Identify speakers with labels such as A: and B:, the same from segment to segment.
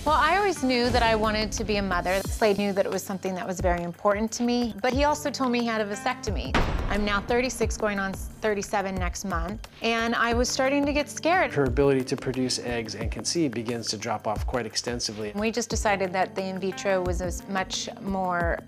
A: Well, I always knew that I wanted to be a mother. Slade knew that it was something that was very important to me, but he also told me he had a vasectomy. I'm now 36, going on 37 next month, and I was starting to get scared.
B: Her ability to produce eggs and conceive begins to drop off quite extensively.
A: We just decided that the in vitro was a much more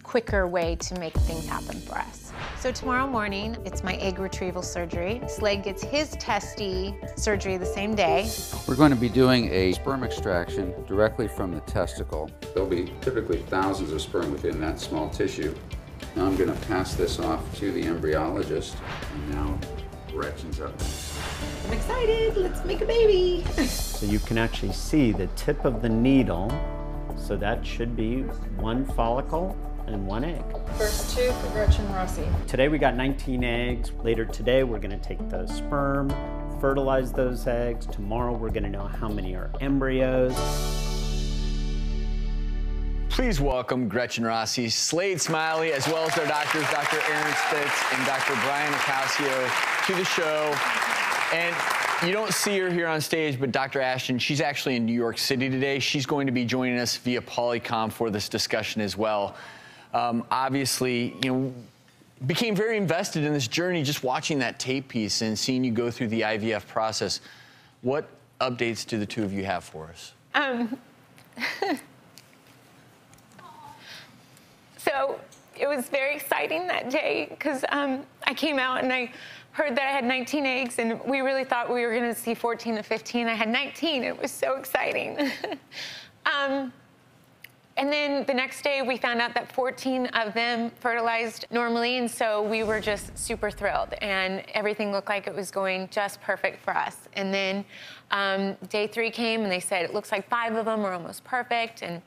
A: quicker way to make things happen for us. So tomorrow morning, it's my egg retrieval surgery. Slade gets his testy surgery the same day.
C: We're going to be doing a sperm extraction directly from the testicle. There'll be typically thousands of sperm within that small tissue. Now I'm going to pass this off to the embryologist, and now Gretchen's up next.
D: I'm excited, let's make a baby.
E: So you can actually see the tip of the needle, so that should be one follicle and one egg.
D: First two for Gretchen Rossi.
E: Today we got 19 eggs. Later today we're going to take the sperm, fertilize those eggs. Tomorrow we're going to know how many are embryos.
F: Please welcome Gretchen Rossi, Slade Smiley, as well as their doctors, Dr. Aaron Spitz and Dr. Brian Acasio, to the show. And you don't see her here on stage, but Dr. Ashton, she's actually in New York City today. She's going to be joining us via Polycom for this discussion as well. Obviously, you know, became very invested in this journey just watching that tape piece and seeing you go through the IVF process. What updates do the two of you have for us?
A: So it was very exciting that day because I came out and I heard that I had 19 eggs, and we really thought we were going to see 14 to 15. I had 19. It was so exciting. And then the next day, we found out that 14 of them fertilized normally, and so we were just super thrilled, and everything looked like it was going just perfect for us. And then day 3 came, and they said it looks like 5 of them are almost perfect, and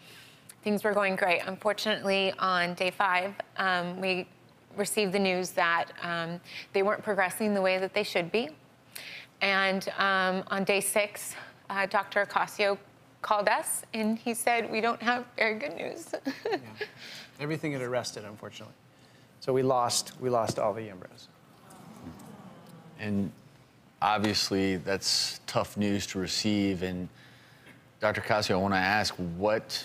A: things were going great. Unfortunately, on day 5, we received the news that they weren't progressing the way that they should be. And on day 6, Dr. Acasio called us, and he said, we don't have very good news.
B: Yeah. Everything had arrested, unfortunately. So we lost all the embryos.
F: And obviously, that's tough news to receive. And Dr. Acasio, I want to ask, what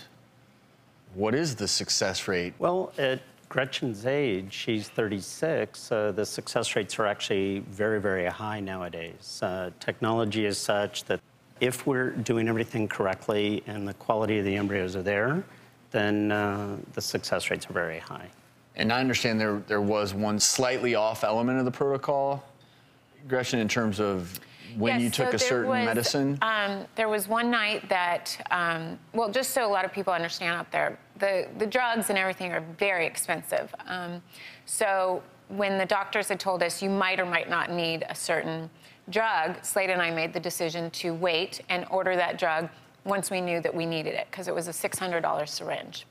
F: is the success rate?
E: Well, at Gretchen's age, she's 36, the success rates are actually very, very high nowadays. Technology is such that if we're doing everything correctly and the quality of the embryos are there, then the success rates are very high.
F: And I understand there was one slightly off element of the protocol, Gretchen, in terms of when you took a certain medicine?
A: There was one night that, well, just so a lot of people understand out there, the drugs and everything are very expensive. So when the doctors had told us you might or might not need a certain drug, Slade and I made the decision to wait and order that drug once we knew that we needed it, because it was a $600 syringe.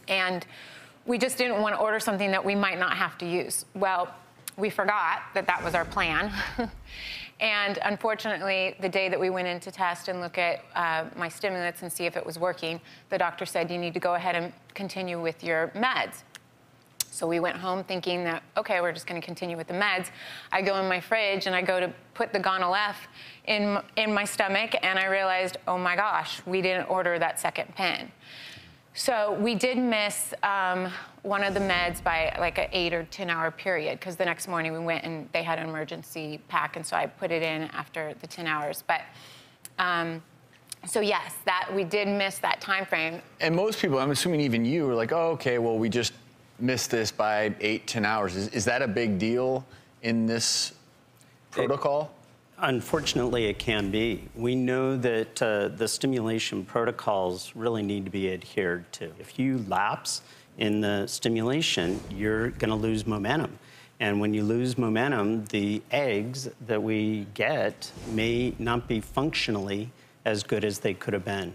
A: And we just didn't want to order something that we might not have to use. Well, we forgot that that was our plan. And unfortunately, the day that we went in to test and look at my stimulants and see if it was working, the doctor said, you need to go ahead and continue with your meds. So we went home thinking that, okay, we're just going to continue with the meds. I go in my fridge and I go to put the Gonal-F in my stomach, and I realized, oh my gosh, we didn't order that second pen. So we did miss one of the meds by like an 8 or 10 hour period, because the next morning we went and they had an emergency pack, and so I put it in after the 10 hours. But so yes, that we did miss that time frame.
F: And most people, I'm assuming even you, were like, oh, okay, well, we just missed this by 8, 10 hours. Is that a big deal in this protocol?
E: Unfortunately, it can be. We know that the stimulation protocols really need to be adhered to. If you lapse in the stimulation, you're going to lose momentum. And when you lose momentum, the eggs that we get may not be functionally as good as they could have been.